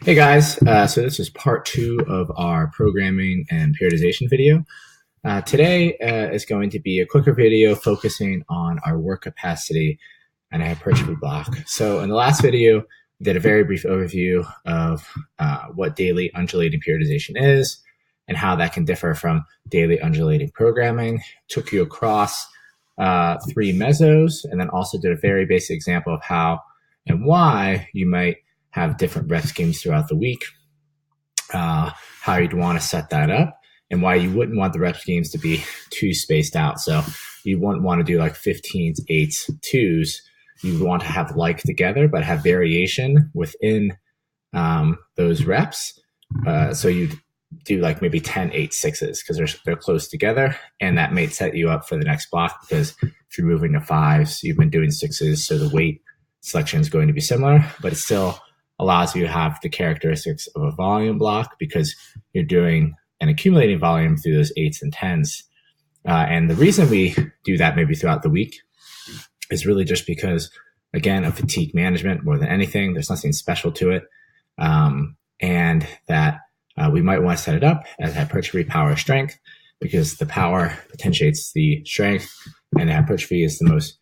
Hey guys, so this is part two of our programming and periodization video. Today is going to be a quicker video focusing on our work capacity and hypertrophy block. So in the last video, we did a very brief overview of what daily undulating periodization is and how that can differ from daily undulating programming. Took you across three mesos and then also did a very basic example of how and why you might have different rep schemes throughout the week, how you'd want to set that up, and why you wouldn't want the rep schemes to be too spaced out. So you wouldn't want to do like 15s, 8s, 2s. You would want to have like together, but have variation within those reps. So you'd do like maybe 10, 8, 6s because they're close together, and that may set you up for the next block because if you're moving to 5s, you've been doing 6s, so the weight selection is going to be similar, but it still allows you to have the characteristics of a volume block because you're doing an accumulating volume through those 8s and 10s. And the reason we do that maybe throughout the week is really just because, again, of fatigue management more than anything. There's nothing special to it. And that we might want to set it up as hypertrophy, power, strength, because the power potentiates the strength, and the hypertrophy is the most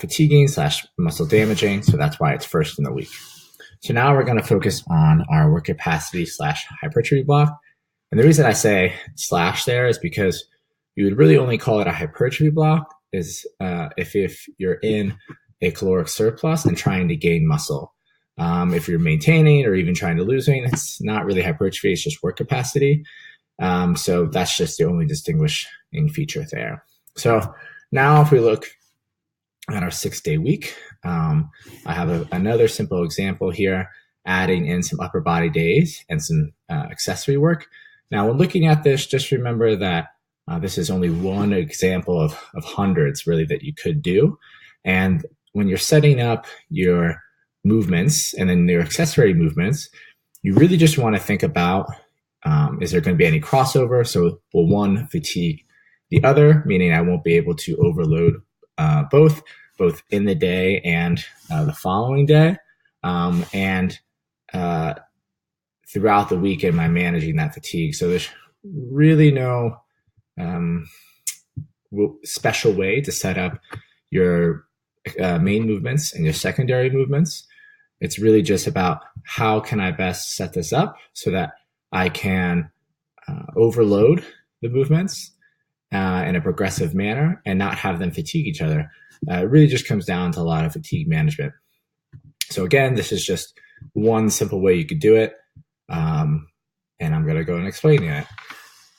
fatiguing / muscle damaging. So that's why it's first in the week. So now we're going to focus on our work capacity / hypertrophy block. And the reason I say / there is because you would really only call it a hypertrophy block is if you're in a caloric surplus and trying to gain muscle. If you're maintaining or even trying to lose weight, it's not really hypertrophy, it's just work capacity. So that's just the only distinguishing feature there. So now if we look at our 6-day week, I have another simple example here, adding in some upper body days and some accessory work. Now, when looking at this, just remember that this is only one example of hundreds really that you could do. And when you're setting up your movements and then your accessory movements, you really just want to think about, is there going to be any crossover? So will one fatigue the other, meaning I won't be able to overload both in the day and the following day. And throughout the week, am I managing that fatigue? So there's really no special way to set up your main movements and your secondary movements. It's really just about how can I best set this up so that I can overload the movements in a progressive manner and not have them fatigue each other. It really just comes down to a lot of fatigue management. So again, this is just one simple way you could do it. And I'm going to go and explain it.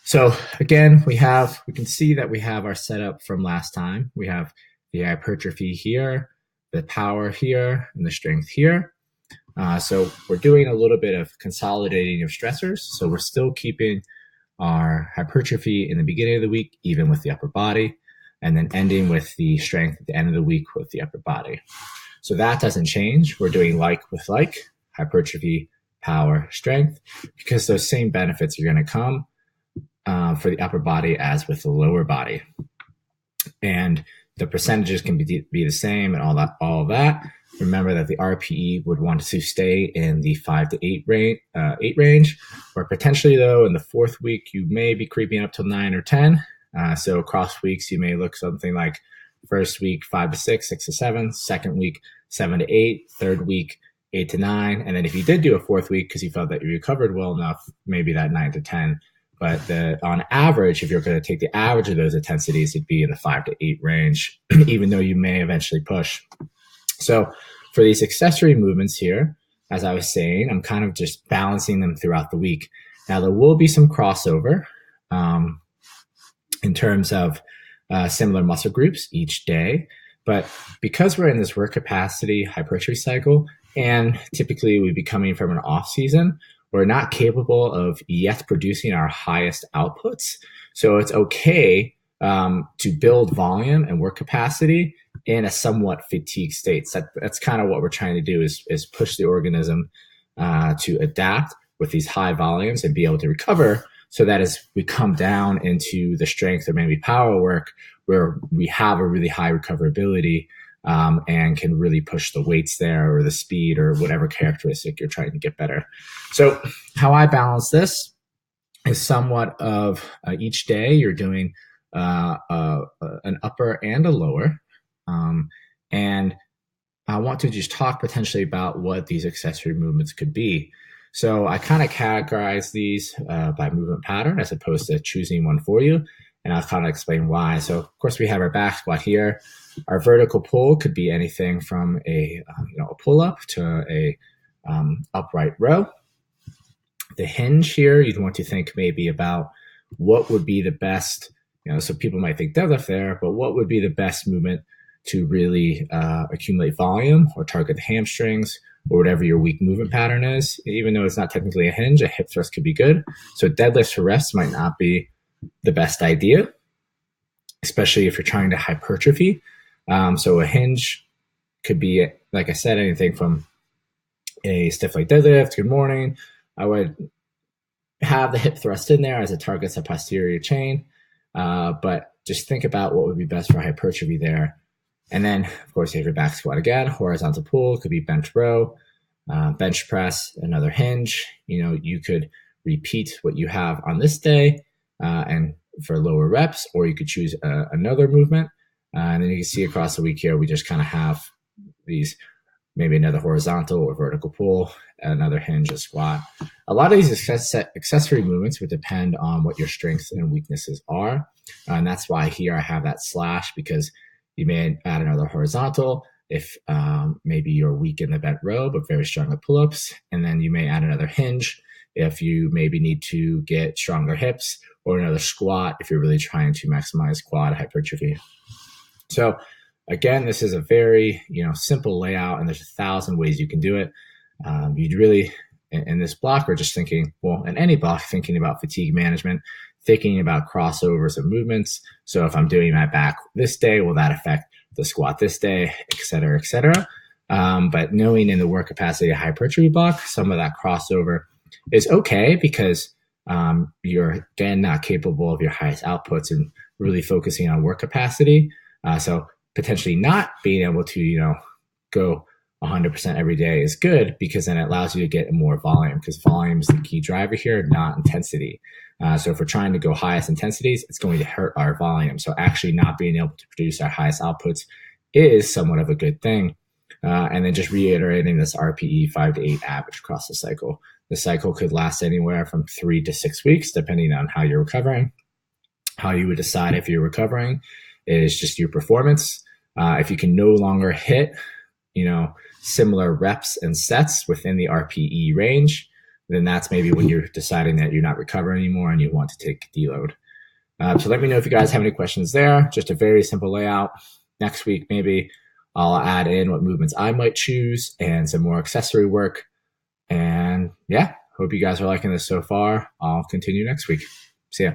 So again, we can see that we have our setup from last time. We have the hypertrophy here, the power here, and the strength here. So we're doing a little bit of consolidating of stressors. So we're still keeping our hypertrophy in the beginning of the week, even with the upper body, and then ending with the strength at the end of the week with the upper body. So that doesn't change. We're doing like with like, hypertrophy, power, strength, because those same benefits are going to come for the upper body as with the lower body. And the percentages can be the same and all of that. Remember that the RPE would want to stay in the 5 to 8 range, or potentially though in the 4th week you may be creeping up to 9 or 10. So across weeks you may look something like first week 5 to 6, 6 to 7, second week 7 to 8, third week 8 to 9, and then if you did do a 4th week because you felt that you recovered well enough, maybe that 9 to 10. But on average, if you're going to take the average of those intensities, it'd be in the 5 to 8 range, even though you may eventually push. So for these accessory movements here, as I was saying, I'm kind of just balancing them throughout the week. Now, there will be some crossover in terms of similar muscle groups each day. But because we're in this work capacity hypertrophy cycle, and typically we'd be coming from an off season, we're not capable of yet producing our highest outputs. So it's okay to build volume and work capacity in a somewhat fatigued state. So that's kind of what we're trying to do is push the organism to adapt with these high volumes and be able to recover, so that as we come down into the strength or maybe power work where we have a really high recoverability, and can really push the weights there or the speed or whatever characteristic you're trying to get better. So how I balance this is somewhat of each day you're doing an upper and a lower. And I want to just talk potentially about what these accessory movements could be. So I kind of categorize these by movement pattern as opposed to choosing one for you. And I'll kind of explain why. So of course we have our back squat here. Our vertical pull could be anything from a pull up to a upright row. The hinge here, you'd want to think maybe about what would be the best, so people might think deadlift there, but what would be the best movement to really accumulate volume or target the hamstrings or whatever your weak movement pattern is. Even though it's not technically a hinge, a hip thrust could be good. So deadlifts for rests might not be the best idea, especially if you're trying to hypertrophy. So a hinge could be, like I said, anything from a stiff leg deadlift, good morning. I would have the hip thrust in there as it targets the posterior chain, but just think about what would be best for hypertrophy there. And then, of course, you have your back squat again, horizontal pull, could be bench row, bench press, another hinge. You could repeat what you have on this day and for lower reps, or you could choose another movement. And then you can see across the week here, we just kind of have these, maybe another horizontal or vertical pull, another hinge, a squat. A lot of these accessory movements would depend on what your strengths and weaknesses are. And that's why here I have that slash, because you may add another horizontal if maybe you're weak in the bent row, but very strong at pull-ups. And then you may add another hinge if you maybe need to get stronger hips, or another squat if you're really trying to maximize quad hypertrophy. So again, this is a very simple layout, and there's 1,000 ways you can do it. You'd really, in this block, we're just thinking, well, in any block, thinking about fatigue management, thinking about crossovers of movements. So if I'm doing my back this day, will that affect the squat this day, et cetera, et cetera. But knowing in the work capacity hypertrophy block, some of that crossover is okay, because you're, again, not capable of your highest outputs and really focusing on work capacity. So potentially not being able to, go 100% every day is good, because then it allows you to get more volume, because volume is the key driver here, not intensity. So if we're trying to go highest intensities, it's going to hurt our volume. So actually not being able to produce our highest outputs is somewhat of a good thing. And then just reiterating this RPE 5 to 8 average across the cycle. The cycle could last anywhere from 3 to 6 weeks, depending on how you're recovering. How you would decide if you're recovering is just your performance. If you can no longer hit, similar reps and sets within the RPE range, then that's maybe when you're deciding that you're not recovering anymore and you want to take deload. So let me know if you guys have any questions there. Just a very simple layout. Next week, maybe I'll add in what movements I might choose and some more accessory work. And yeah, hope you guys are liking this so far. I'll continue next week. See ya.